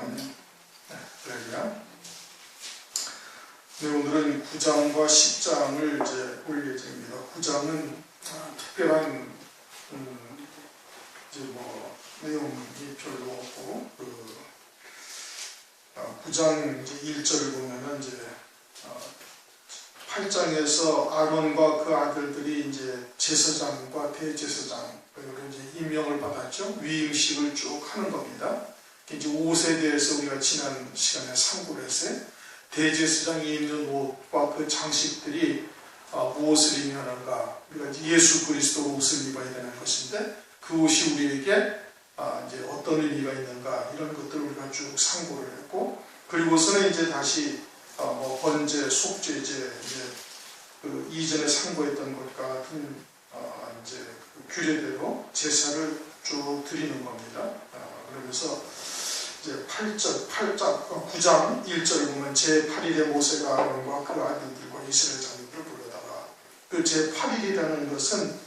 아멘. 네, 그러면 네, 오늘은 9장과 10장을 이제 볼 예정입니다. 9장은 특별한 이제 뭐 내용이 별로 없고 9장 이제 1절을 보면은 이제 8장에서 아론과 그 아들들이 이제 제사장과 대제사장 이제 임명을 받았죠. 위임식을 쭉 하는 겁니다. 이제 옷에 대해서 우리가 지난 시간에 상고를 했어요. 대제사장이 입는 옷과 그 장식들이 무엇을 의미하는가? 우리가 이제 예수 그리스도 옷을 입어야 되는 것인데 그 옷이 우리에게 이제 어떤 의미가 있는가 이런 것들을 우리가 쭉 상고를 했고, 그리고서는 이제 다시 뭐 번제, 속죄제 이제 그 이전에 상고했던 것과 같은 이제 그 규례대로 제사를 쭉 드리는 겁니다. 그러면서 이제 9장 1절 보면 제8일에 모세가 아론과 그 아들들과 이스라엘 자녀들을 부르다가 그 제8일이라는 것은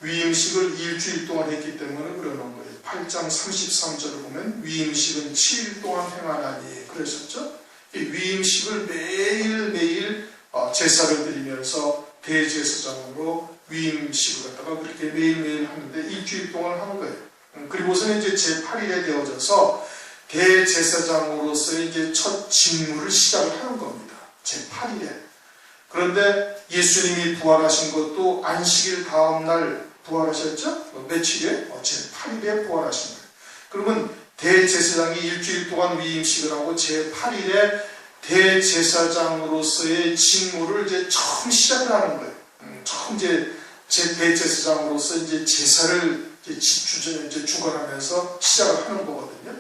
위임식을 일주일 동안 했기 때문에 그러는 거예요. 8장 33절을 보면 위임식은 7일 동안 행하나니 그랬었죠. 이 위임식을 매일매일 제사를 드리면서 대제사장으로 위임식을 갖다가 그렇게 매일매일 하는데 일주일 동안 하는 거예요. 그리고서는 이제 제8일에 되어져서 대제사장으로서의 이제 첫 직무를 시작을 하는 겁니다. 제8일에. 그런데 예수님이 부활하신 것도 안식일 다음날 부활하셨죠? 며칠에? 제8일에 부활하신 거예요. 그러면 대제사장이 일주일 동안 위임식을 하고 제8일에 대제사장으로서의 직무를 이제 처음 시작을 하는 거예요. 처음 이제 대제사장으로서 이제 제사를 이제 주관하면서 시작을 하는 거거든요.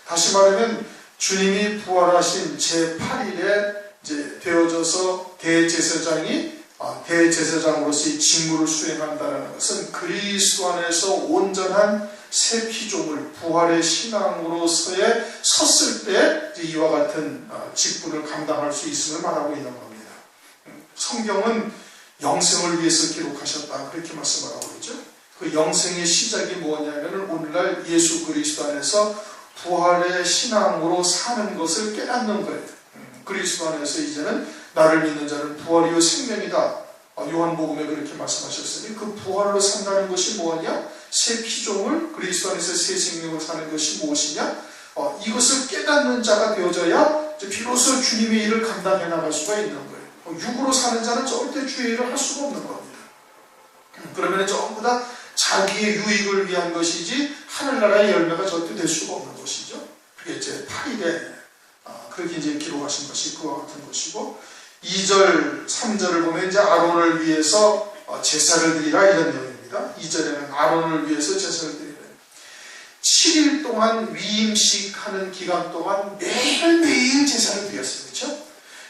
다시 말하면 주님이 부활하신 제8일에 이제 되어져서 대제사장이 대제사장으로서의 직무를 수행한다는 것은 그리스도 안에서 온전한 새 피조물, 부활의 신앙으로서의 섰을 때 이와 같은 직분을 감당할 수 있음을 말하고 있는 겁니다. 성경은 영생을 위해서 기록하셨다 그렇게 말씀을 하고 있죠. 그 영생의 시작이 뭐냐면 오늘날 예수 그리스도 안에서 부활의 신앙으로 사는 것을 깨닫는 거예요. 그리스도 안에서 이제는 나를 믿는 자는 부활이요 생명이다. 요한복음에 그렇게 말씀하셨으니 그 부활로 산다는 것이 뭐냐? 새 피조물, 그리스도 안에서 새 생명을 사는 것이 무엇이냐? 이것을 깨닫는 자가 되어져야 비로소 주님의 일을 감당해 나갈 수가 있는 거예요. 육으로 사는 자는 절대 주의 일을 할 수가 없는 겁니다. 그러면 전부 다 자기의 유익을 위한 것이지 하늘나라의 열매가 절대 될 수가 없는 것이죠. 그게 이제 8일에 그렇게 이제 기록하신 것이 그와 같은 것이고, 2절, 3절을 보면 이제 아론을 위해서 제사를 드리라 이런 내용입니다. 2절에는 아론을 위해서 제사를 드리라. 7일 동안 위임식 하는 기간 동안 매일매일 제사를 드렸어요. 그렇죠?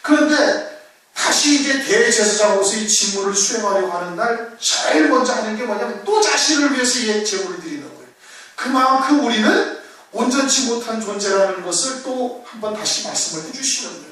그런데 다시 이제 대제사장으로서의 직무를 수행하려고 하는 날 제일 먼저 하는 게 뭐냐면 또 자신을 위해서 제물을 드리는 거예요. 그만큼 우리는 온전치 못한 존재라는 것을 또 한번 다시 말씀을 해주시는 거예요.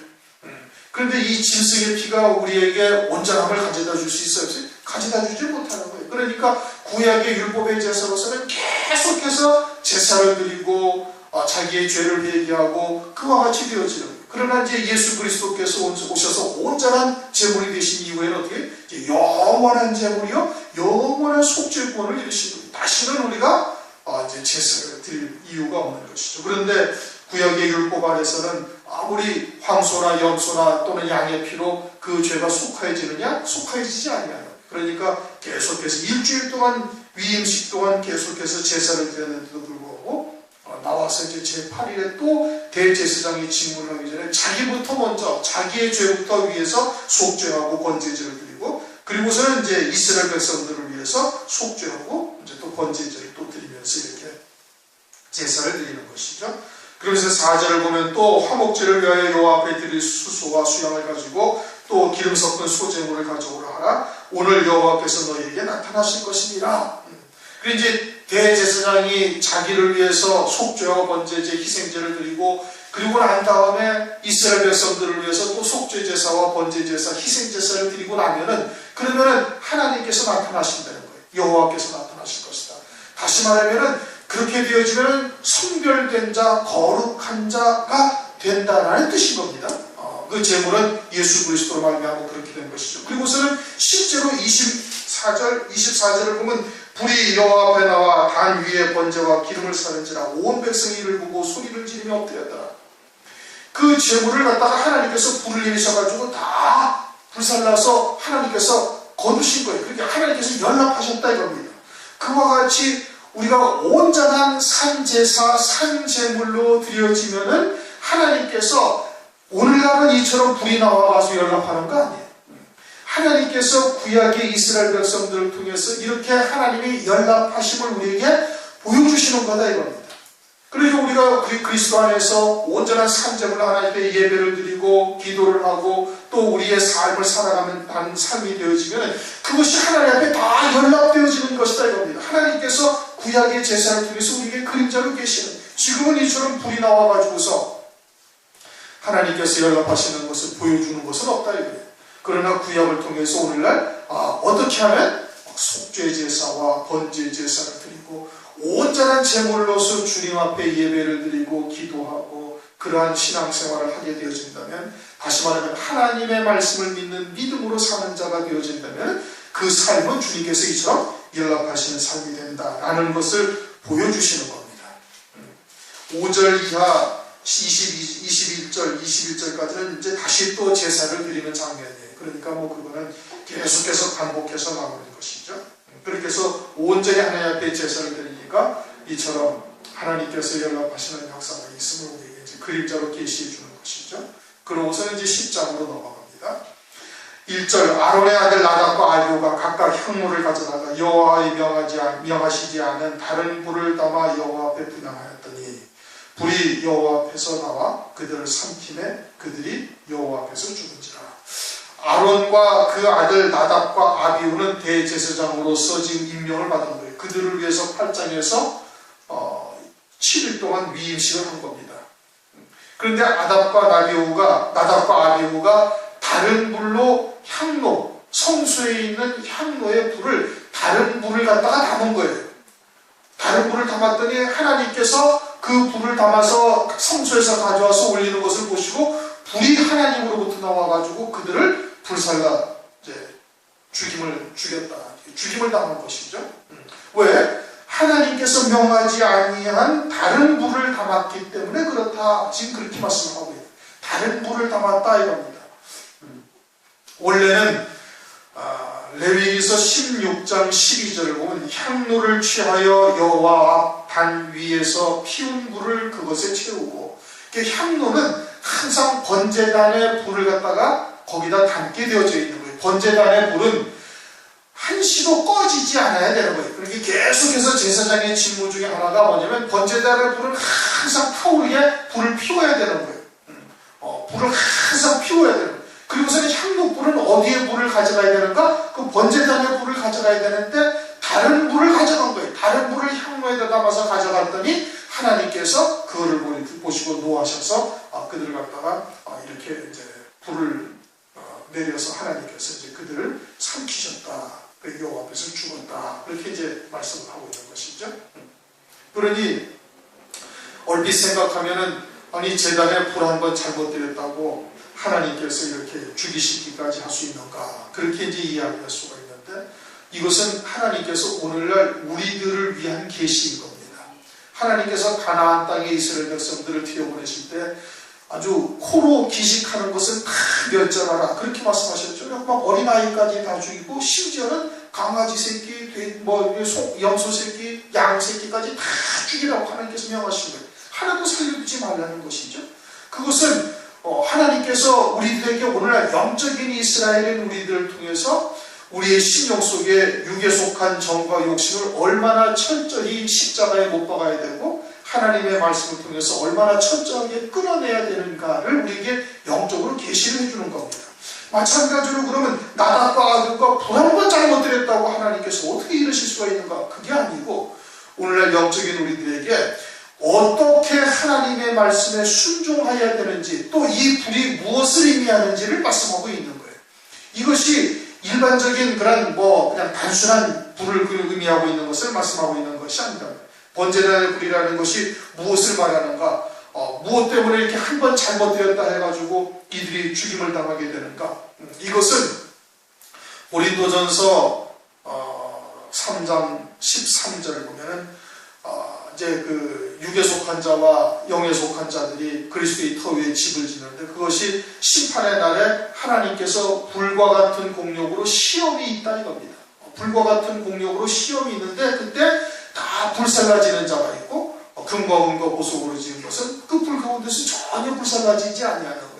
그런데 이 짐승의 피가 우리에게 온전함을 가져다 줄 수 있어요? 가져다 주지 못하는 거예요. 그러니까 구약의 율법의 제사로서는 계속해서 제사를 드리고 자기의 죄를 회개하고 그와 같이 되어지는 거예요. 그러나 이제 예수 그리스도께서 오셔서 온전한 제물이 되신 이후에는 어떻게? 영원한 제물이요, 영원한 속죄권을 이루시는 거예요. 다시는 우리가 이제 제사를 드릴 이유가 없는 것이죠. 그런데 구약의 율법 안에서는 아무리 황소나 염소나 또는 양의 피로 그 죄가 속하여지느냐? 속하여지지 아니하는. 그러니까 계속해서 일주일 동안 위임식 동안 계속해서 제사를 드렸는데도 불구하고 나와서 이제 제8일에 또 대제사장이 직무를 하기 전에 자기부터 먼저 자기의 죄부터 위해서 속죄하고 번제제를 드리고, 그리고서는 이제 이스라엘 백성들을 위해서 속죄하고 이제 또 번제제를 또 드리면서 이렇게 제사를 드리는 것이죠. 그러면서 4절을 보면 또 화목제를 위하여 여호와 앞에 드릴 수소와 수양을 가지고 또 기름 섞은 소제물을 가져오라 하라. 오늘 여호와께서 너희에게 나타나실 것이니라. 그리고 이제 대제사장이 자기를 위해서 속죄와 번제제, 희생제를 드리고 그리고 난 다음에 이스라엘 백성들을 위해서 또 속죄제사와 번제제사, 희생제사를 드리고 나면은 그러면은 하나님께서 나타나신다는 거예요. 여호와께서 나타나실 것이다. 다시 말하면은 그 그렇게 되어지면 성별된 자, 거룩한 자가 된다라는 뜻인 겁니다. 그 제물은 예수 그리스도로 말미암아 그렇게 된 것이죠. 그리고서는 실제로 24절을 보면 불이 여호와 앞에 나와 단 위에 번제와 기름을 사는지라 온 백성이 이를 보고 소리를 지르며 엎드렸더라. 그 제물을 갖다가 하나님께서 불을 내리셔가지고 다 불살라서 하나님께서 거두신 거예요. 그러니까 하나님께서 연락하셨다 이겁니다. 그와 같이 우리가 온전한 산제사, 산제물로 드려지면은 하나님께서 오늘날은 이처럼 불이 나와가지고 연락하는 거 아니에요. 하나님께서 구약의 이스라엘 백성들을 통해서 이렇게 하나님이 연락하심을 우리에게 보여주시는 거다 이겁니다. 그러니까 우리가 그리스도 안에서 온전한 산제물로 하나님께 예배를 드리고 기도를 하고 또 우리의 삶을 살아가는 삶이 되어지면 그것이 하나님 앞에 다 연락되어지는 것이다 이겁니다. 하나님께서 구약의 제사를 통해서 우리에게 그림자로 계시는, 지금은 이처럼 불이 나와가지고서 하나님께서 연락하시는 것을 보여주는 것은 없다 이거예요. 그러나 구약을 통해서 오늘날 어떻게 하면 속죄 제사와 번제 제사를 드리고 온전한 제물로서 주님 앞에 예배를 드리고 기도하고 그러한 신앙생활을 하게 되어진다면, 다시 말하면 하나님의 말씀을 믿는 믿음으로 사는 자가 되어진다면 그 삶은 주님께서 이처럼 연락하시는 삶이 된다라는 것을 보여주시는 겁니다. 5절 이하 21절까지는 이제 다시 또 제사를 드리는 장면이에요. 그러니까 그거는 계속해서 반복해서 나오는 것이죠. 그렇게 해서 온전히 하나님 앞에 제사를 드리니까 이처럼 하나님께서 연락하시는 역사가 있음을 우리에게 이제 그림자로 계시해 주는 것이죠. 그러고서는 이제 10장으로 넘어갑니다. 1절 아론의 아들 나답과 아비후가 각각 향로를 가져다가 여호와의 명하시지 않은 다른 불을 담아 여호와 앞에 분향하였더니 불이 여호와 앞에서 나와 그들을 삼키매 그들이 여호와 앞에서 죽은지라. 아론과 그 아들 나답과 아비후는 대제사장으로서 지금 임명을 받은 거예요. 그들을 위해서 8장에서 7일 동안 위임식을 한 겁니다. 그런데 나답과 아비후가 다른 불로 향로, 성소에 있는 향로의 불을 다른 불을 갖다가 담은 거예요. 다른 불을 담았더니 하나님께서 그 불을 담아서 성소에서 가져와서 올리는 것을 보시고 불이 하나님으로부터 나와가지고 그들을 불살라 죽임을 당한 것이죠. 왜? 하나님께서 명하지 아니한 다른 불을 담았기 때문에 그렇다. 지금 그렇게 말씀하고 있어요. 다른 불을 담았다 이겁니다. 원래는 레위기서 16장 12절을 보면 향로를 취하여 여호와 앞 단 위에서 피운 불을 그것에 채우고, 향로는 항상 번제단의 불을 갖다가 거기다 담게 되어져 있는 거예요. 번제단의 불은 한시도 꺼지지 않아야 되는 거예요. 그렇게 계속해서 제사장의 직무 중에 하나가 뭐냐면 번제단의 불은 항상 타오르게 불을 피워야 되는 거예요. 불을 항상 피워야 되는 거예요. 그리고서는 향로불은 어디에 불을 가져가야 되는가? 그 번제단의 불을 가져가야 되는데 다른 불을 가져간 거예요. 다른 불을 향로에다 담아서 가져갔더니 하나님께서 그거를 보시고 노하셔서 그들을 갖다가 이렇게 이제 불을 내려서 하나님께서 이제 그들을 삼키셨다. 그 여호와 앞에서 죽었다. 그렇게 이제 말씀을 하고 있는 것이죠. 그러니 얼핏 생각하면은 아니 제단에 불 한 번 잘못 드렸다고 하나님께서 이렇게 죽이시기까지 할 수 있는가? 그렇게 이제 이해할 수가 있는데 이것은 하나님께서 오늘날 우리들을 위한 계시인 겁니다. 하나님께서 가나안 땅에 이스라엘 백성들을 튀어보내실 때 아주 코로 기식하는 것은 다 멸절하라 그렇게 말씀하셨죠. 막 어린아이까지 다 죽이고 심지어는 강아지 새끼, 염소 새끼, 양 새끼까지 다 죽이라고 하나님께서 명하신 거예요. 하나도 살려두지 말라는 것이죠. 그것은 하나님께서 우리들에게 오늘날 영적인 이스라엘인 우리들을 통해서 우리의 심령 속에 육에 속한 정과 욕심을 얼마나 철저히 십자가에 못 박아야 되고 하나님의 말씀을 통해서 얼마나 철저하게 끊어내야 되는가를 우리에게 영적으로 계시를 해주는 겁니다. 마찬가지로 그러면 나답과 아비후가 불 한 번 잘못 드렸다고 하나님께서 어떻게 이러실 수가 있는가? 그게 아니고 오늘날 영적인 우리들에게 어떻게 하나님의 말씀에 순종해야 되는지 또 이 불이 무엇을 의미하는지를 말씀하고 있는 거예요. 이것이 일반적인 그냥 단순한 불을 의미하고 있는 것을 말씀하고 있는 것이 아니다. 번제단의 불이라는 것이 무엇을 말하는가? 무엇 때문에 이렇게 한 번 잘못되었다 해가지고 이들이 죽임을 당하게 되는가? 이것은 고린도전서 3장 13절을 보면은 이제 그 육에 속한 자와 영에 속한 자들이 그리스도의 터 위에 집을 짓는데 그것이 심판의 날에 하나님께서 불과 같은 공력으로 시험이 있다 이겁니다. 불과 같은 공력으로 시험이 있는데 그때 다 불살라지는 자가 있고 금과 은과 보석으로 지은 것은 그 불 가운데서 전혀 불살라지지 아니하는 거예요.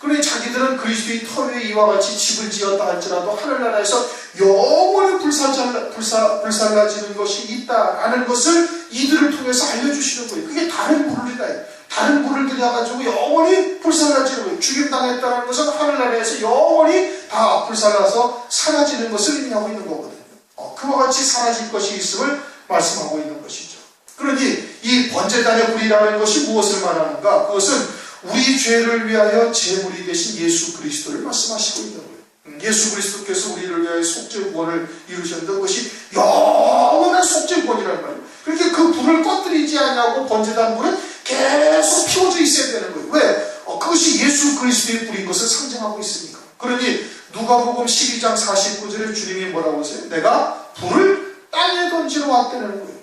그러니 자기들은 그리스도의 터 위에 이와 같이 집을 지었다 할지라도 하늘나라에서 영원히 불살라지는 것이 있다라는 것을 이들을 통해서 알려주시는 거예요. 그게 다른 불이다. 다른 불을 들여가지고 영원히 불살라지는 거예요. 죽임당했다는 것은 하늘나라에서 영원히 다 불살라서 사라지는 것을 의미하고 있는 거거든요. 그와 같이 사라질 것이 있음을 말씀하고 있는 것이죠. 그러니 이 번제단의 불이라는 것이 무엇을 말하는가? 그것은 우리 죄를 위하여 제물이 되신 예수 그리스도를 말씀하시고 있는 거예요. 예수 그리스도께서 우리를 위하여 속죄 구원을 이루셨는데 그것이 영원한 속죄 구원이라는 말이에요. 그렇게 그 불을 꺼뜨리지 않냐고 번제단 불은 계속 피워져 있어야 되는 거예요. 왜? 그것이 예수 그리스도의 불인 것을 상징하고 있으니까. 그러니 누가복음 12장 49절에 주님이 뭐라고 하세요? 내가 불을 땅에 던지러 왔다는 거예요.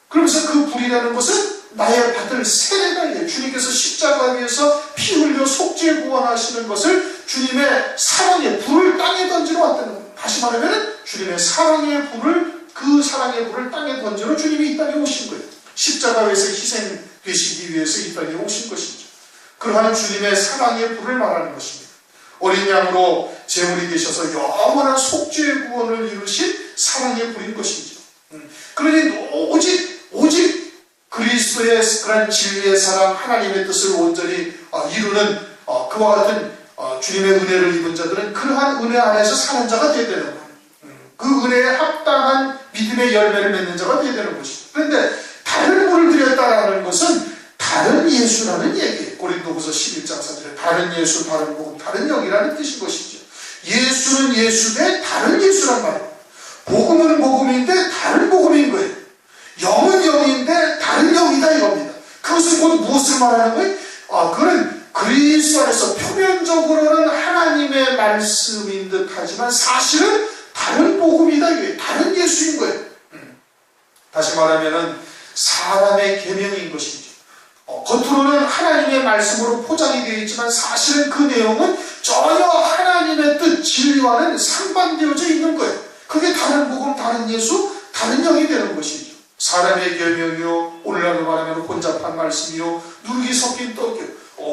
그러면서 그 불이라는 것은 나의 받을 세례가 이에요. 주님께서 십자가 위에서 피 흘려 속죄 구원하시는 것을 주님의 사랑의 불을 땅에 던지러 왔다는 거예요. 다시 말하면 주님의 사랑의 불을 그 사랑의 불을 땅에 던지러 주님이 이 땅에 오신 거예요. 십자가 위에서 희생되시기 위해서 이 땅에 오신 것이죠. 그러한 주님의 사랑의 불을 말하는 것입니다. 어린 양으로 제물이 되셔서 영원한 속죄 구원을 이루신 사랑의 불인 것이죠. 그러니 오직 그리스도의 그런 진리의 사랑, 하나님의 뜻을 온전히 이루는 그와 같은 주님의 은혜를 입은 자들은 그러한 은혜 안에서 사는 자가 되어야 되는 거예요. 그 은혜에 합당한 믿음의 열매를 맺는 자가 되어야 되는 것이죠. 그런데 다른 불을 드렸다라는 것은 다른 예수라는 얘기예요. 고린도후서 11장 4절에 다른 예수, 다른 복음, 다른 영이라는 뜻인 것이죠. 예수는 예수인데 다른 예수란 말이에요. 복음은 복음인데 다른 복음인 거예요. 영은 영인데 다른 영이다 이겁니다. 그것은 곧 무엇을 말하는 거예요? 그는 그리스도 안에서 표면적으로는 하나님의 말씀인 듯 하지만 사실은 다른 복음이다 이거예요. 다른 예수인 거예요. 다시 말하면 사람의 계명인 것이죠. 겉으로는 하나님의 말씀으로 포장이 되어 있지만 사실은 그 내용은 전혀 하나님의 뜻, 진리와는 상반되어져 있는 거예요. 그게 다른 복음, 다른 예수, 다른 영이 되는 것이죠. 사람의 계명이요, 오늘날로 말하면 혼잡한 말씀이요, 누룩이 섞인 떡이요.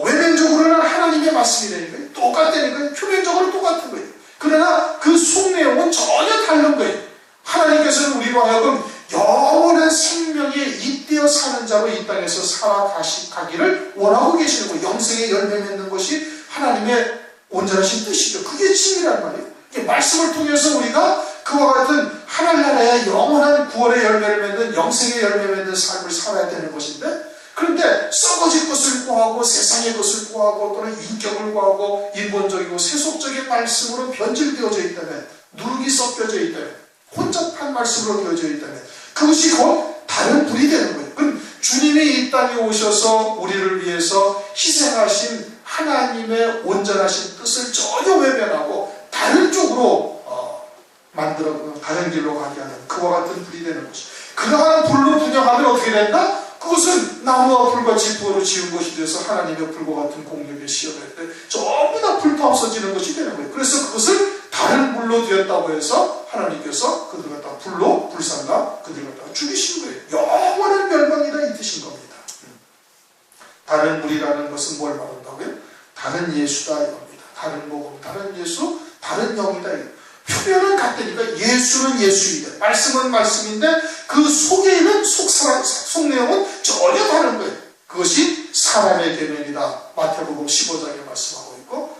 외면적으로는 하나님의 말씀이라는 거예요. 똑같다니까요. 표면적으로 똑같은 거예요. 그러나 그 속 내용은 전혀 다른 거예요. 하나님께서는 우리로 하여금 영원한 생명에 잇대어 사는 자로 이 땅에서 살아가기를 원하고 계시는 거예요. 영생의 열매 맺는 것이 하나님의 온전하신 뜻이죠. 그게 진리란 말이에요. 말씀을 통해서 우리가 그와 같은 하늘나라의 영원한 구원의 열매를 맺는 영생의 열매 맺는 삶을 살아야 되는 것인데, 그런데 썩어질 것을 구하고 세상의 것을 구하고 또는 인격을 구하고 인본적이고 세속적인 말씀으로 변질되어져 있다면, 누룩이 섞여져 있다면, 혼잡한 말씀으로 되어져 있다면 그것이 곧 다른 불이 되는 거예요. 그럼 주님이 이 땅에 오셔서 우리를 위해서 희생하신 하나님의 온전하신 뜻을 전혀 외면하고 다른 쪽으로 만들어 다른 길로 가게 하는 그와 같은 불이 되는 것이. 그러한 불로 분양하면 어떻게 된다? 그것은 나무와 불과 지푸로 지은 것이 돼서 하나님의 불과 같은 공력에 시험할 때 전부 다 불타 없어지는 것이 되는 거예요. 그래서 그것을 다른 불로 되었다고 해서 하나님께서 그들 갖다가 불로 불살라 그들 갖다가 죽이신 거예요. 영원한 멸망이다 이 뜻인 겁니다. 다른 불이라는 것은 뭘 말한다고요? 다른 예수다 이겁니다. 다른 복음, 다른 예수, 다른 영이다 이거. 표면은 같으니까 예수는 예수이다. 말씀은 말씀인데 그 속에 있는 속 내용은 전혀 다른 거예요. 그것이 사람의 계명이다. 마태복음 15장에 말씀하고 있고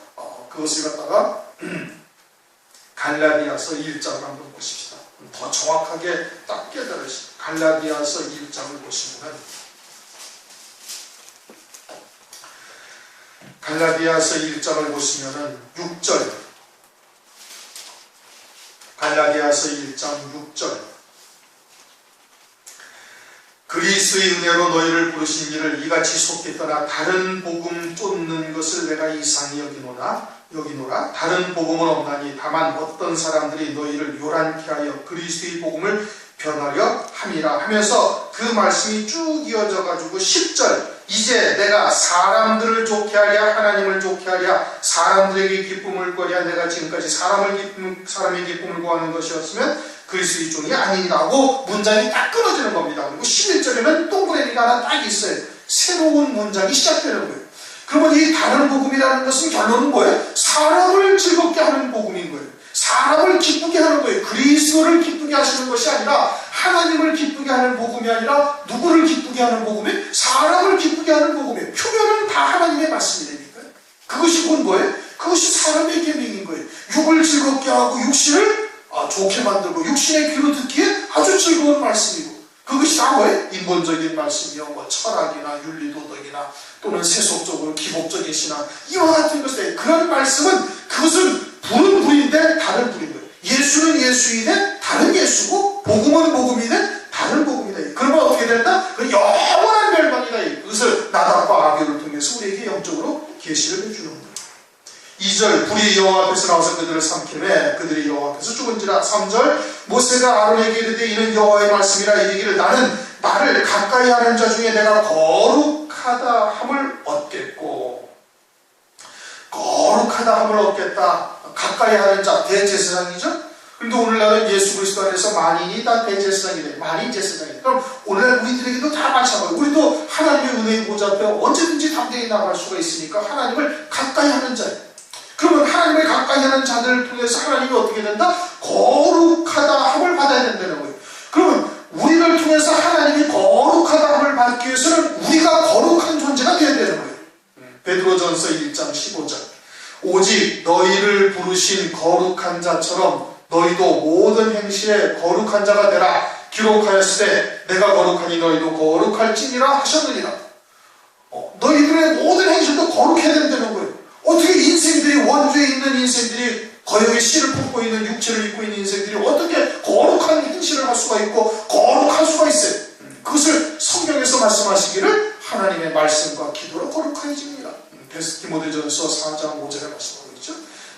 그것을 갖다가 갈라디아서 1장을 한번 보십시다. 더 정확하게 딱 깨달으시죠. 갈라디아서 1장을 보시면 갈라디아서 1장을 보시면은 6절 갈라디아서 1장 6절 그리스도의 은혜로 너희를 부르신 이를 이같이 속히 떠나 다른 복음 쫓는 것을 내가 이상히 여기노라. 다른 복음은 없나니 다만 어떤 사람들이 너희를 요란케 하여 그리스도의 복음을 변하려 함이라 하면서 그 말씀이 쭉 이어져 가지고 10절 이제 내가 사람들을 좋게 하랴 하나님을 좋게 하랴 사람들에게 기쁨을 거랴 내가 지금까지 사람의 기쁨을 구하는 것이었으면 그리스도의 종이 아니라고 문장이 딱 끊어지는 겁니다. 그리고 11절에는 동그라미가 하나 딱 있어요. 새로운 문장이 시작되는 거예요. 그러면 이 다른 복음이라는 것은 결론은 뭐예요? 사람을 즐겁게 하는 복음인 거예요. 사람을 기쁘게 하는 거예요. 그리스도를 기쁘게 하시는 것이 아니라 하나님을 기쁘게 하는 복음이 아니라 누구를 기쁘게 하는 복음이에요? 사람을 기쁘게 하는 복음이에요. 표면은 다 하나님의 말씀이니까요. 그것이 곧 뭐예요? 그것이 사람의 계명인 거예요. 육을 즐겁게 하고 육신을 좋게 만들고 육신의 귀로 듣기에 아주 즐거운 말씀이고 그것이 다 뭐예요? 인본적인 말씀이요. 뭐 철학이나 윤리도덕이나 또는 세속적으로 기복적인 신앙 이와 같은 것에 그런 말씀은 그것은 불은 불인데 다른 불인 거예요. 예수는 예수이되 다른 예수고 복음은 복음이되 다른 복음이다. 그러면 어떻게 된다? 그 영원한 멸망이다. 그것을 나답과 아비를 통해서 우리에게 영적으로 계시를 해주는 거예요. 2절 불이 여호와 앞에서 나와서 그들을 삼키매 그들이 여호와 앞에서 죽은지라. 3절 모세가 아론에게 이르되 이는 여호와의 말씀이라 이르기를 나는 나를 가까이 하는 자 중에 내가 거룩하다 함을 얻겠고 거룩하다 함을 얻겠다. 가까이 하는 자 대제사장이죠. 그런데 오늘날은 예수 그리스도 안에서 만인이 다 대제사장이래. 만인 제사장이래. 그럼 오늘날 우리들에게도 다 마찬가지고 우리도 하나님의 은혜의 보좌 앞에 언제든지 담대히 나갈 수가 있으니까 하나님을 가까이 하는 자예요. 그러면 하나님을 가까이 하는 자들을 통해서 하나님이 어떻게 된다? 거룩하다 함을 받아야 된다는 거예요. 그러면 우리를 통해서 하나님이 거룩하다 함을 받기 위해서는 우리가 거룩한 존재가 되어야 되는 거예요. 베드로전서 1장 15절 오직 너희를 부르신 거룩한 자처럼 너희도 모든 행실에 거룩한 자가 되라. 기록하였으되 내가 거룩하니 너희도 거룩할지니라 하셨느니라. 너희들의 모든 행실도 거룩해야 된다는 거예요. 어떻게 인생들이 원주에 있는 인생들이 거역의 씨를 품고 있는 육체를 입고 있는 인생들이 어떻게 거룩한 행실을 할 수가 있고 거룩할 수가 있어요. 그것을 성경에서 말씀하시기를 하나님의 말씀과 기도로 거룩해집니다. 디모데전서 4장 5절에 말씀하고 있죠.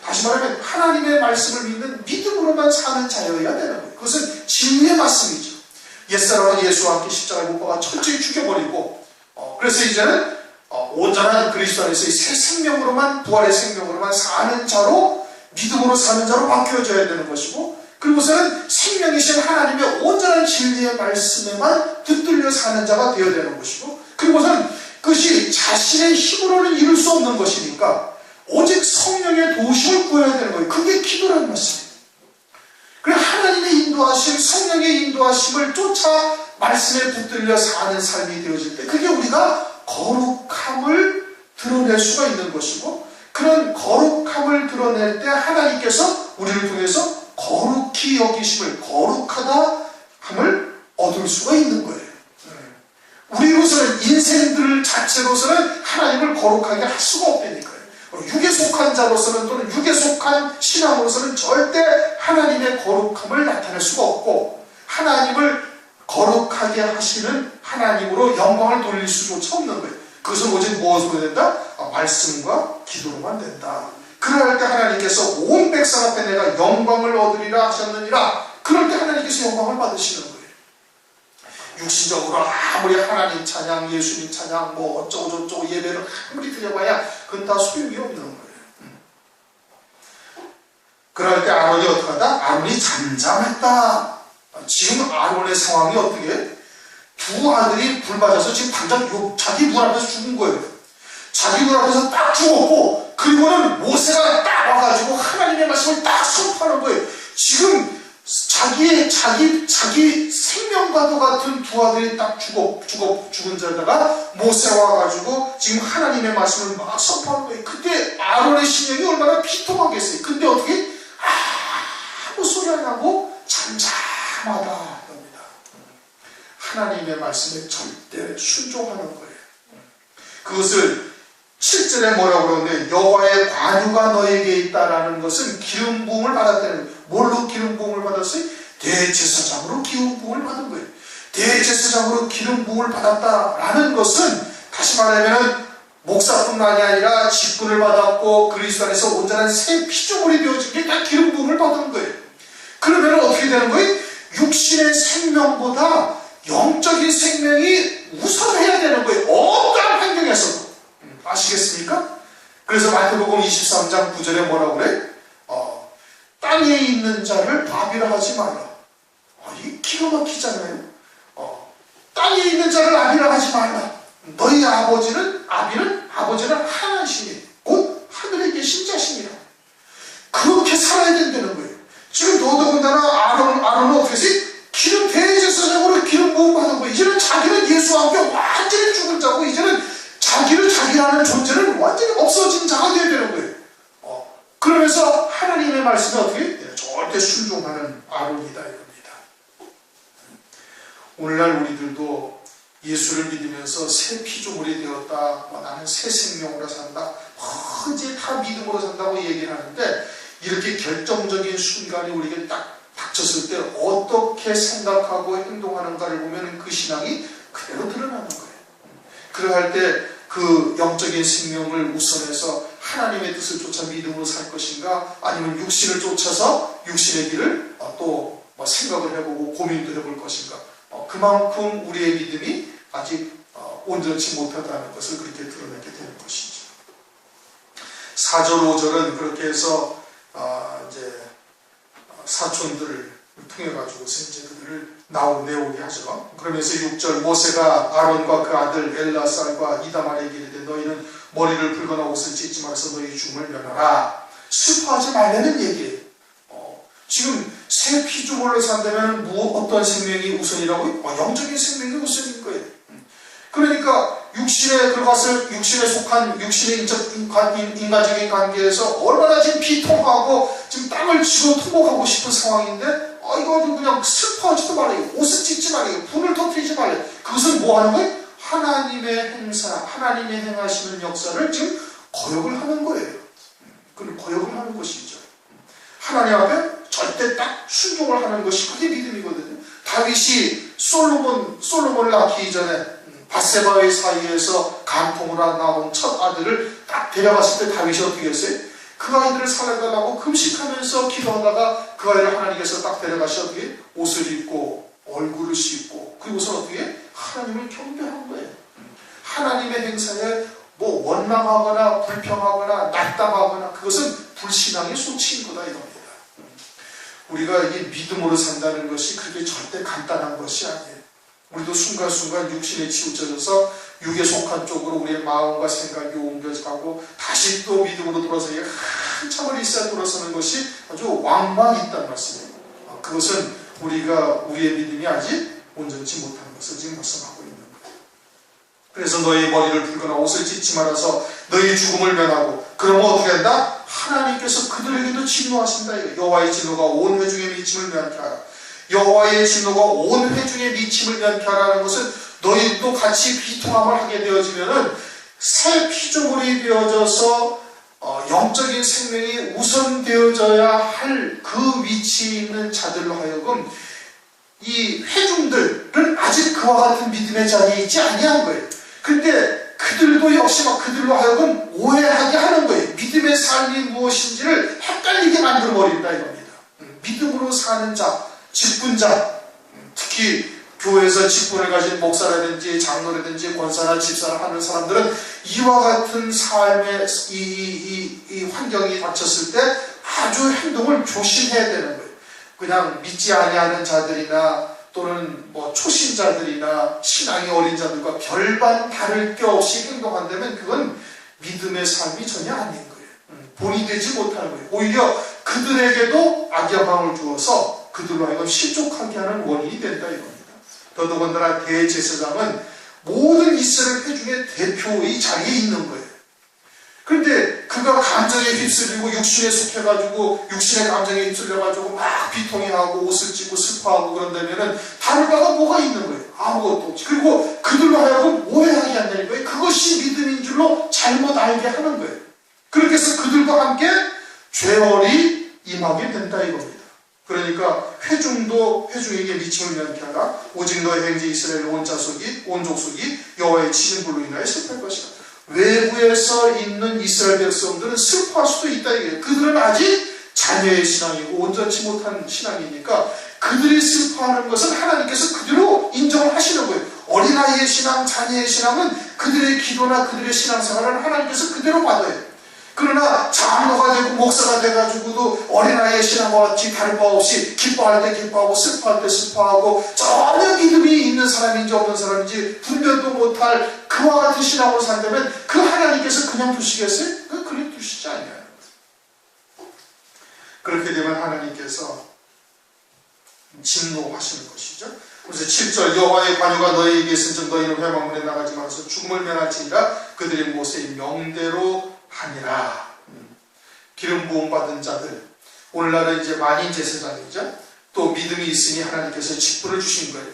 다시 말하면 하나님의 말씀을 믿는 믿음으로만 사는 자여야 되는 거예요. 그것은 진리의 말씀이죠. 옛사람은 예수와 함께 십자가에 못 박아 철저히 죽여버리고 그래서 이제는 온전한 그리스도 안에서 새 생명으로만 부활의 생명으로만 사는 자로 믿음으로 사는 자로 바뀌어져야 되는 것이고 그리고서는 생명이신 하나님의 온전한 진리의 말씀에만 붙들려 사는 자가 되어야 되는 것이고 그리고서는 그것이 자신의 힘으로는 이룰 수 없는 것이니까 오직 성령의 도우심을 구해야 되는 거예요. 그게 기도라는 말씀이에요. 그래 하나님의 인도하심, 성령의 인도하심을 쫓아 말씀에 붙들려 사는 삶이 되어질 때 그게 우리가 거룩함을 드러낼 수가 있는 것이고 그런 거룩함을 드러낼 때 하나님께서 우리를 통해서 거룩히 여기심을 거룩하다 함을 얻을 수가 있는 거예요. 우리로서는 인생들 자체로서는 하나님을 거룩하게 할 수가 없다니까요. 육에 속한 자로서는 또는 육에 속한 신앙으로서는 절대 하나님의 거룩함을 나타낼 수가 없고 하나님을 거룩하게 하시는 하나님으로 영광을 돌릴 수조차 없는 거예요. 그것은 오직 무엇으로 된다? 말씀과 기도로만 된다. 그럴 때 하나님께서 온 백성 앞에 내가 영광을 얻으리라 하셨느니라. 그럴 때 하나님께서 영광을 받으시는 거예요. 육신적으로 아무리 하나님 찬양, 예수님 찬양, 뭐 어쩌고 저쩌고 예배를 아무리 드려봐야 그건 다 소용이 없는 거예요. 그럴 때 아론이 어떻게 하다? 아론이 잠잠했다. 지금 아론의 상황이 어떻게? 두 아들이 불 맞아서 지금 당장 자기 문 앞에서 죽은 거예요. 자기 문 앞에서 딱 죽었고 그리고는 모세가 딱 와가지고 하나님의 말씀을 딱 선포하는 거예요. 지금 자기 생명과도 같은 두 아들이 딱 죽은 자에다가 모세가 와가지고 지금 하나님의 말씀을 막 선포하는 거예요. 그때 아론의 심령이 얼마나 비통하겠어요. 근데 어떻게? 아무 소리 안 하고 잠잠하다. 하나님의 말씀에 절대 순종하는 거예요. 그것을 7절에 뭐라고 그러는데 여호와의 관유가 너에게 있다라는 것은 기름 부음을 받았다는 거예요. 뭘로 기름 부음을 받았어요? 대제사장으로 기름 부음을 받은 거예요. 대제사장으로 기름 부음을 받았다라는 것은 다시 말하면 목사뿐만이 아니라 직분을 받았고 그리스도 안에서 온전한 새 피조물이 되어진 게 다 기름 부음을 받은 거예요. 그러면 어떻게 되는 거예요? 육신의 생명보다 영적인 생명이 우선해야 되는 거예요. 어떠한 환경에서도. 아시겠습니까? 그래서 마태복음 23장 9절에 뭐라고 그래? 땅에 있는 자를 밥이라 하지 말라. 이 기가 막히잖아요. 땅에 있는 자를 아비라 하지 말라. 너희 아버지는 하나님이시니 곧 하늘에 계신 자신이라. 그렇게 살아야 된다는 거예요. 지금 더더군다나 아론은 어떻게 했어요? 기름 대제사장으로 기름 부음 받은 거예요. 이제는 자기는 예수와 함께 완전히 죽은 자고 이제는 자기라는 존재는 완전히 없어진 자가 되어야 되는 거예요. 그러면서 하나님의 말씀에 어떻게? 절대 순종하는 아론이다 이겁니다. 오늘날 우리들도 예수를 믿으면서 새 피조물이 되었다. 나는 새 생명으로 산다. 이제 다 믿음으로 산다고 얘기를 하는데 이렇게 결정적인 순간이 우리에게 딱 닥쳤을 때 어떻게 생각하고 행동하는가를 보면 그 신앙이 그대로 드러나는 거예요. 그러할 때 그 영적인 생명을 우선해서 하나님의 뜻을 쫓아 믿음으로 살 것인가 아니면 육신을 쫓아서 육신의 길을 또 생각을 해보고 고민도 해볼 것인가. 그만큼 우리의 믿음이 아직 온전치 못하다는 것을 그렇게 드러내게 되는 것이죠. 4절 5절은 그렇게 해서 이제 사촌들을 통해 가지고서 이제 그들을 내오게 하죠. 그러면서 6절 모세가 아론과 그 아들 엘라살과 이다말에게 이르되 너희는 머리를 붉거나 옷을 찢지 말아서 너희 죽음을 면하라. 슬퍼하지 말라는 얘기예요. 지금 새 피조물로 산다면 어떤 생명이 우선이라고요? 영적인 생명이 우선인 거예요. 그러니까 육신에 속한 육신의 인간적인 관계에서 얼마나 지금 비통하고 지금 땅을 치고 통곡하고 싶은 상황인데 이거 그냥 슬퍼하지도 말아요. 옷을 찢지 말아요. 분을 터뜨리지 말아요. 그것은 뭐 하는 거예요? 하나님의 행사, 하나님의 행하시는 역사를 지금 거역을 하는 거예요. 그걸 거역을 하는 것이죠. 하나님 앞에 절대 딱 순종을 하는 것이 그게 믿음이거든요. 다윗이 솔로몬을 낳기 전에 밧세바의 사이에서 간통으로 나온 첫 아들을 딱 데려갔을 때 다윗이 어떻게 했어요? 그 아이들을 살려달라고 금식하면서 기도하다가 그 아이를 하나님께서 딱 데려가셔 어떻게 옷을 입고 얼굴을 씻고 그리고서 어떻게 하나님을 경배한 거예요. 하나님의 행사에 원망하거나 불평하거나 낙담하거나 그것은 불신앙의 소치인 거다 이겁니다. 우리가 이 믿음으로 산다는 것이 그렇게 절대 간단한 것이 아니에요. 우리도 순간순간 육신에 치우쳐져서 육에 속한 쪽으로 우리의 마음과 생각이 옮겨가고 다시 또 믿음으로 돌아서 한참을 있어야 돌아서는 것이 아주 왕망이 있다는 말씀이에요. 그것은 우리의 믿음이 아직 온전치 못한 것을 지금 말씀하고 있는 거예요. 그래서 너희 머리를 붉거나 옷을 찢지 말아서 너희 죽음을 면하고 그러면 어떻게 한다? 하나님께서 그들에게도 진노하신다. 여호와의 진노가 온 회중의 미침을 면케 하라. 여호와의 진노가 온 회중의 미침을 면케 하라는 것은 너희도 같이 비통함을 하게 되어지면은 새 피조물이 되어져서 영적인 생명이 우선되어져야 할 그 위치에 있는 자들로 하여금 이 회중들은 아직 그와 같은 믿음의 자리에 있지 아니한 거예요. 근데 그들도 역시 그들로 하여금 오해하게 하는 거예요. 믿음의 삶이 무엇인지를 헷갈리게 만들어 버린다 이겁니다. 믿음으로 사는 자, 직분자, 특히 교회에서 직분을 가진 목사라든지 장로라든지 권사나 집사를 하는 사람들은 이와 같은 삶의 이 환경이 닥쳤을 때 아주 행동을 조심해야 되는 거예요. 그냥 믿지 아니하는 자들이나 또는 초신자들이나 신앙이 어린 자들과 별반 다를 게 없이 행동한다면 그건 믿음의 삶이 전혀 아닌 거예요. 본이 되지 못하는 거예요. 오히려 그들에게도 악영향을 주어서 그들로 하여금 실족하게 하는 원인이 된다 이겁니다. 더더군다나 대제사장은 모든 이스라엘 회중의 대표의 자리에 있는 거예요. 그런데 그가 감정에 휩쓸리고 육신에 속해가지고 육신의 감정에 휩쓸려가지고 막 비통해하고 옷을 찢고 슬퍼하고 그런다면은 다를 바가 뭐가 있는 거예요? 아무것도 없지. 그리고 그들로 하여금 오해하게 한다는 거예요. 그것이 믿음인 줄로 잘못 알게 하는 거예요. 그렇게 해서 그들과 함께 죄월이 임하게 된다 이겁니다. 그러니까 회중에게 미침을 면케하라. 오직 너의 행제 이스라엘 온 족속이 여호와의 치신 불로 인하여 슬퍼할 것이다. 외부에서 있는 이스라엘 백성들은 슬퍼할 수도 있다 이거예요. 그들은 아직 자녀의 신앙이고 온전치 못한 신앙이니까 그들이 슬퍼하는 것은 하나님께서 그대로 인정을 하시는 거예요. 어린아이의 신앙, 자녀의 신앙은 그들의 기도나 그들의 신앙생활을 하나님께서 그대로 받아요. 그러나 장로가 되고 목사가 돼가지고도 어린아이의 신앙과 같이 다른 바 없이 기뻐할 때 기뻐하고 슬퍼할 때 슬퍼하고 전혀 믿음이 있는 사람인지 없는 사람인지 분별도 못할 그와 같은 신앙으로 산다면 그 하나님께서 그냥 두시겠어요? 그냥 두시지 않아요. 그렇게 되면 하나님께서 진노하시는 것이죠. 그래서 7절 여호와의 관유가 너희에게 있은즉 너희는 회망문에 나가지 말아서 죽음을 면할지니라. 그들이 모세의 명대로 하니라. 기름 부음 받은 자들, 오늘날은 이제 만인 제사장이죠. 또 믿음이 있으니 하나님께서 직분을 주신 거예요.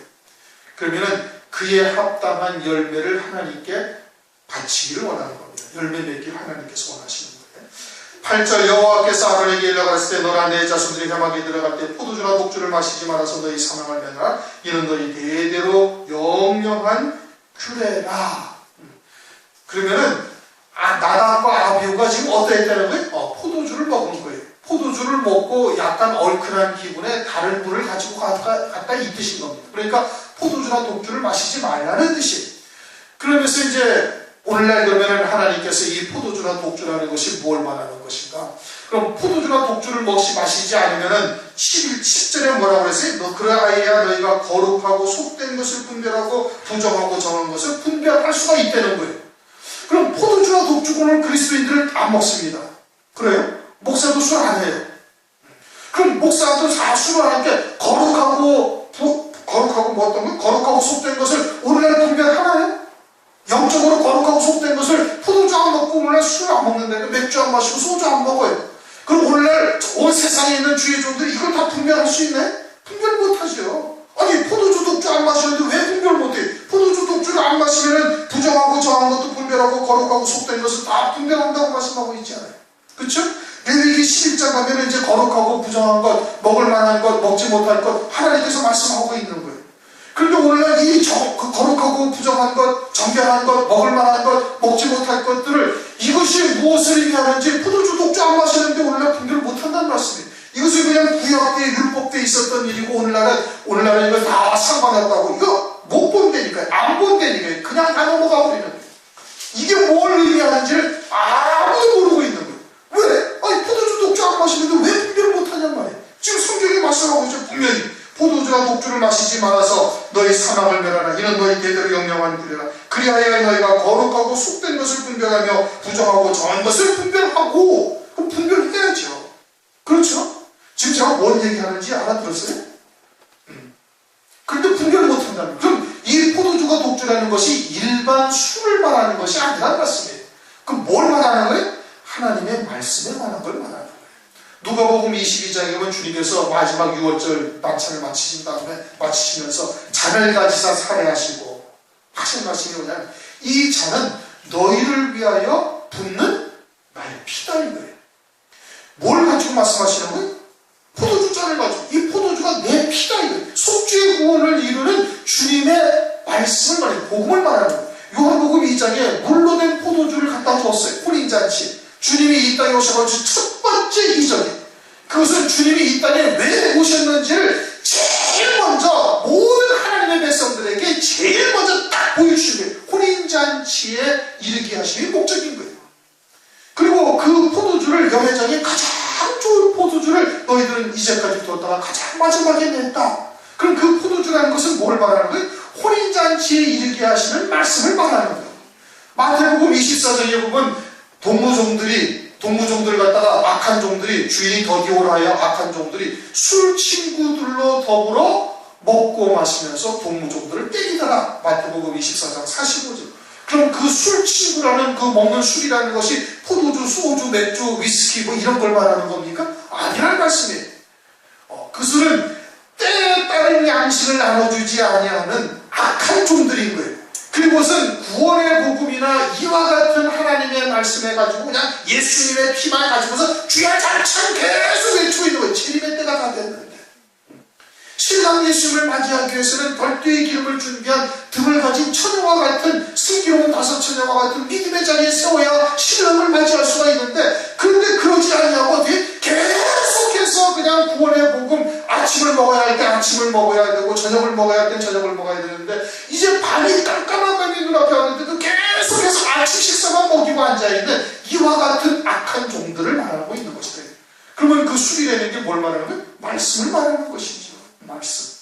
그러면은 그에 합당한 열매를 하나님께 바치기를 원하는 겁니다. 열매 맺기를 하나님께서 원하시는 거예요. 8절 여호와께서 아론에게 일러가셨을 때 너나 내 자손들이 회막에 들어갈 때 포도주나 독주를 마시지 말아서 너희 사망을 면하라. 이는 너희 대대로 영영한 규례라. 그러면은 나답과 아비후가 지금 어떠했다는 거예요? 포도주를 먹은 거예요. 포도주를 먹고 약간 얼큰한 기분에 다른 물을 가지고 갖다 이 뜻인 겁니다. 그러니까 포도주나 독주를 마시지 말라는 뜻이에요. 그러면서 이제 오늘날 그러면 하나님께서 이 포도주나 독주라는 것이 뭘 말하는 것인가? 그럼 포도주나 독주를 마시지 않으면은 10절에 뭐라고 그랬어요? 너 그러하여야 너희가 거룩하고 속된 것을 분별하고 부정하고 정한 것을 분별할 수가 있다는 거예요. 그럼 포도주나 독주는 그리스도인들은 안 먹습니다. 그래요? 목사도 술 안 해요. 그럼 목사도 다 술을 안 하는데 거룩하고 뭐 어떤 거? 거룩하고 속된 것을 오늘날 분별하나요? 영적으로 거룩하고 속된 것을 포도주 안 먹고 오늘날 술 안 먹는데 맥주 안 마시고 소주 안 먹어요. 그럼 오늘날 온 세상에 있는 주의 종들이 이걸 다 분별할 수 있나요? 분별 못하죠. 아니 포도주 독주 안 마시는데 왜 분별 못해? 포도주 독주를 안 마시면 부정하고 정한 것도 분별하고 거룩하고 속된 것을 다 분별한다고 말씀하고 있지 않아요? 그렇죠? 레위기 11장 가면 이제 거룩하고 부정한 것, 먹을 만한 것, 먹지 못할 것 하나님께서 말씀하고 있는 거예요. 그런데 오늘날 이 거룩하고 부정한 것, 정결한 것, 먹을 만한 것, 먹지 못할 것들을 이것이 무엇을 의미하는지 포도주 독주 안 마시는데 오늘날 분별을 못한다는 말씀이에요. 이것은 그냥 구약 때 율법 때 있었던 일이고 오늘날은 이거 다 상관없다고 이거 못 본다니까요. 안 본다니까요. 그냥 다 넘어가 버리는 거예요. 이게 뭘 의미하는지를 아무도 모르고 있는 거예요. 왜? 아니 포도주 독주 안 마시는데 왜 분별을 못하냔 말이에요. 지금 성경이 말씀하고 있죠. 분명히 포도주나 독주를 마시지 말아서 너희 사망을 멸하라. 이는 너희 대대로 영영한 규례라. 그리하여 너희가 거룩하고 속된 것을 분별하며 부정하고 정한 것을 분별하고 그럼 분별해야죠. 그렇죠? 지금 제가 뭔 얘기하는지 알아들었어요? 그런데 분별을 못한다면 그럼 이 포도주가 독주라는 것이 일반 술을 말하는 것이 아니라는 말씀이에요. 그럼 뭘 말하는 거예요? 하나님의 말씀에 관한 걸 말하는 거예요. 누가복음 22장에 보면 주님께서 마지막 6월절 만찬을 마치시면서 잔을 가지사 살해하시고 하신 말씀이 뭐냐면 이 잔은 너희를 위하여 붓는 나의 피다 이거예요. 뭘 가지고 말씀하시는 거예요? 포도주 잔을 가지고 이 포도주가 내 피다 이거예요. 속죄의 구원을 이루는 주님의 말씀을 말해요. 복음을 말하는 거예요. 요한복음 2장에 물로 된 포도주를 갖다 주었어요. 혼인잔치. 주님이 이 땅에 오셔가지고 첫 번째 이적이에요. 그것은 주님이 이 땅에 왜 오셨는지를 제일 먼저 모든 하나님의 백성들에게 제일 먼저 딱 보여주신 거예요. 혼인잔치에 이르게 하심이 목적인 거예요. 그리고 그 포도주를 여회장에 가장 좋은 포도주를 너희들은 이제까지 두었다가 가장 마지막에 냈다. 그럼 그 포도주라는 것은 뭘 말하는 거예요? 혼인잔치에 이르게 하시는 말씀을 말하는 거예요. 마태복음 24장에 보면 동무종들을 갖다가 악한 종들이 주인이 더디오라 하여 악한 종들이 술 친구들로 더불어 먹고 마시면서 동무종들을 때리더라. 마태복음 24장 45절. 그럼 그 술 친구라는 그 먹는 술이라는 것이 포도주, 소주, 맥주, 위스키 뭐 이런 걸 말하는 겁니까? 아니라는 말씀이에요. 그 술은 때에 따른 양식을 나눠주지 아니하는 악한 종들인 거예요. 그리고는 구원의 복음이나 이와 같은 하나님의 말씀해 가지고 그냥 예수님의 피만 가지고서 주야 잘참 계속 외치고 있는 거예요. 재림의 때가 다 됐는데. 신랑 예수님을 맞이하기 위해서는 별도의 기름을 준비한 등을 가진 처녀와 같은 슬기로운 다섯 처녀와 같은 믿음의 자리에 세워야 신랑을 맞이할 수가 있는데, 그런데 그러지 않냐고 어떻게 계속해서 그냥 구원의 복음, 아침을 먹어야 할 때 아침을 먹어야 되고 저녁을 먹어야 할 때 저녁을 먹어야 되는데, 이제 밤이 깜깜한 밤이 눈앞에 왔는데도 계속해서 아침 식사만 먹이고 앉아있는 이와 같은 악한 종들을 말하고 있는 것이다. 그러면 그 술이라는 게 뭘 말하는 거예요? 말씀을 말하는 것이죠. 말씀.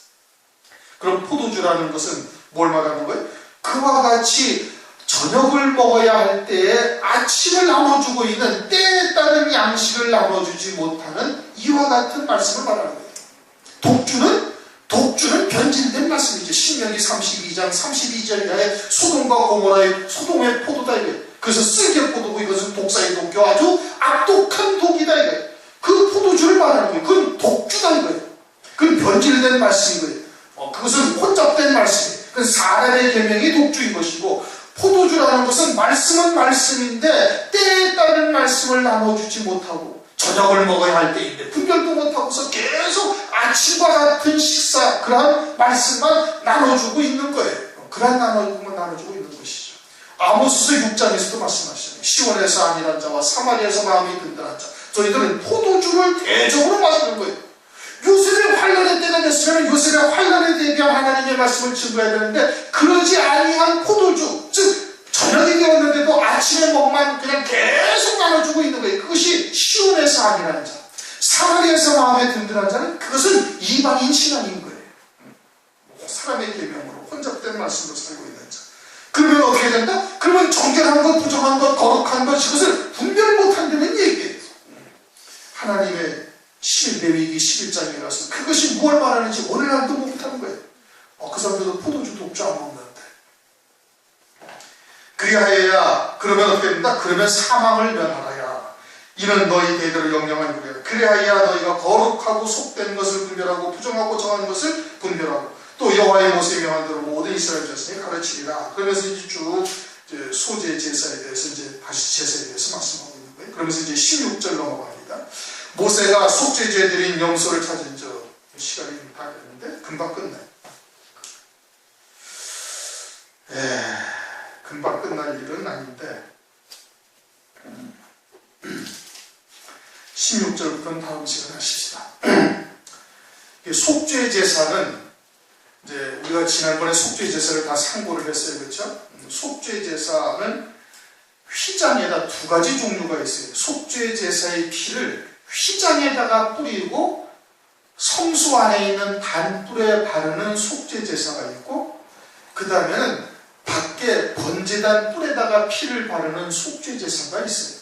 그럼 포도주라는 것은 뭘 말하는 거예요? 그와 같이 저녁을 먹어야 할 때에 아침을 나눠주고 있는 때에 따른 양식을 나눠주지 못하는 이와 같은 말씀을 말하는 거예요. 독주는 변질된 말씀이죠. 신명기 32장 32절 이하에 소돔과 고모라의 소돔의 포도다 이거예요. 그래서 쓸개 포도고 이것은 독사의 독교, 아주 악독한 독이다 이거예요. 그 포도주를 말하는 거예요. 그건 독주다 이거예요. 그건 변질된 말씀인 거예요. 그것은 혼잡된 말씀이에요. 그건 사람의 계명이 독주인 것이고, 포도주라는 것은 말씀은 말씀인데 때에 따른 말씀을 나눠주지 못하고 저녁을 먹어야 할 때인데 분별도 못하고서 계속 아침과 같은 식사, 그러한 말씀만 나눠주고 있는 거예요. 그러한 나눠주고 있는 것이죠. 아모스서 6장에서도 말씀하시잖아요. 시온에서 안일한 자와 사마리아에서 마음이 든든한 자, 저희들은 포도주를 대적으로 마시는 거예요. 요셉의 환란의 때가 됐으면 요셉의 환란에 대비한 하나님의 말씀을 증거해야 되는데, 그러지 아니한 포도주, 즉 저녁이 되었는데도 아침에 먹만 그냥 계속 나눠주고 있는 거예요. 그것이 시온에서 안일한 자, 사마리아에서 마음에 든든한 자는 그것은 이방인 신앙인 거예요. 사람의 계명으로 혼잡된 말씀으로 살고 있는 자. 그러면 어떻게 된다? 그러면 정결한 것, 부정한 것, 거룩한 것, 이것을 분별 못한다는 얘기예요. 하나님의 레위기 11장에 가서 그것이 뭘 말하는지 오늘날도 못하는 거예요. 그 사람들도 포도주 독주 안 먹는데. 그리하여야, 그러면 어떻게 된다? 그러면 사망을 면하라야. 이는 너희 대대로 영영한 유래야. 그리하여야 너희가 거룩하고 속된 것을 분별하고 부정하고 정한 것을 분별하고 또 여호와의 모세에 명한 대로 모든 이스라엘 자손이 가르치리라. 그러면서 이제 쭉 소재 제사에 대해서 이제 다시 제사에 대해서 말씀하고 있는 거예요. 그러면서 이제 16절 넘어갑니다. 모세가 속죄제에 드린 염소를 찾은 저 시간이 다 됐는데 금방 끝나요. 금방 끝날 일은 아닌데 16절부터는 다음 시간에 하십시다. 속죄제사는 이제 우리가 지난번에 속죄제사를 다 상고를 했어요. 그렇죠? 속죄제사는 휘장에다 두 가지 종류가 있어요. 속죄제사의 피를 휘장에다가 뿌리고 성소 안에 있는 단불에 바르는 속죄제사가 있고, 그 다음에는 밖에 번제단 뿔에다가 피를 바르는 속죄제사가 있어요.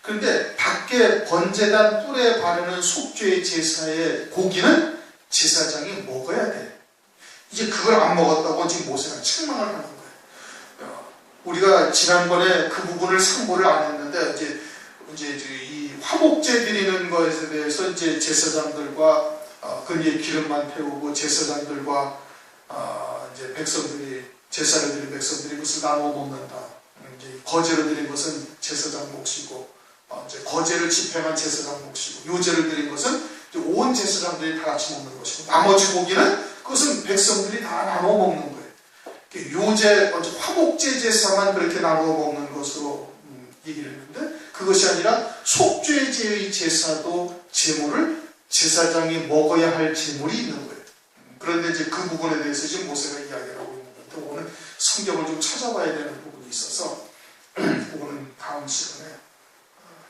그런데 밖에 번제단 뿔에 바르는 속죄제사의 고기는 제사장이 먹어야 돼. 이제 그걸 안 먹었다고 지금 모세가 책망을 하는 거예요. 우리가 지난번에 그 부분을 상고를 안 했는데, 이제 이 화목제 드리는 것에 대해서 이제 제사장들과 그의 기름만 태우고 제사장들과 이제 백성들이 제사를 드린 백성들이 그것을 나눠 먹는다. 이제 거제를 드린 것은 제사장 몫이고 이제 거제를 집행한 제사장 몫이고 요제를 드린 것은 이제 온 제사장들이 다 같이 먹는 것이고 나머지 고기는 그것은 백성들이 다 나눠 먹는 거예요. 요제 화목제 제사만 그렇게 나눠 먹는 것으로 얘기를 했는데, 그것이 아니라 속죄제의 제사도 제물을 제사장이 먹어야 할 제물이 있는 거예요. 그런데 이제 그 부분에 대해서 지금 모세가 이야기를 하고 있는 건데, 오늘 성경을 좀 찾아봐야 되는 부분이 있어서 그거는 다음 시간에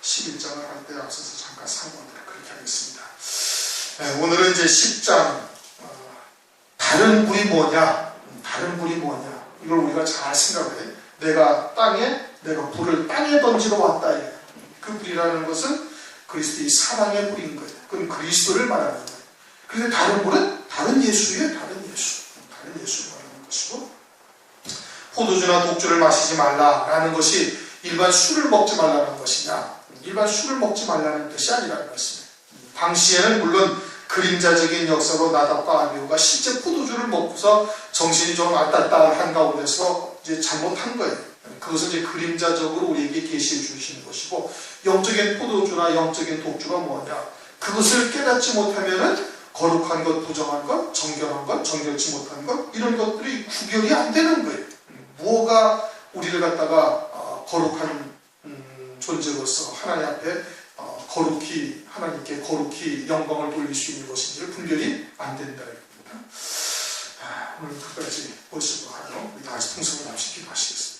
11장을 할 때 앞서서 잠깐 상고하도록 그렇게 하겠습니다. 오늘은 이제 10장 다른 불이 뭐냐? 다른 불이 뭐냐? 이걸 우리가 잘 생각해. 내가 불을 땅에 던지러 왔다. 그 불이라는 것은 그리스도의 사랑의 불인 거예요. 그건 그리스도를 말하는 거예요. 그런데 다른 불은 다른 예수예요. 다른 예수를 말하는 것이고, 포도주나 독주를 마시지 말라라는 것이 일반 술을 먹지 말라는 것이냐? 일반 술을 먹지 말라는 뜻이 아니라는 것입니다. 당시에는 물론 그림자적인 역사로 나답과 아비후가 실제 포도주를 먹고서 정신이 좀 알딸딸한 가운데서 이제 잘못한 거예요. 그것을 이제 그림자적으로 우리에게 계시해 주시는 것이고, 영적인 포도주나 영적인 독주가 뭐냐? 그것을 깨닫지 못하면은 거룩한 것, 부정한 것, 정결한 것, 정결치 못한 것, 이런 것들이 구별이 안 되는 거예요. 뭐가 우리를 갖다가 거룩한 존재로서 하나님 앞에 거룩히, 하나님께 거룩히 영광을 돌릴 수 있는 것인지를 분별이 안 된다는 겁니다. 오늘 끝까지 보시고 하여 우리 다 같이 통성을 합시기 바라시겠습니다.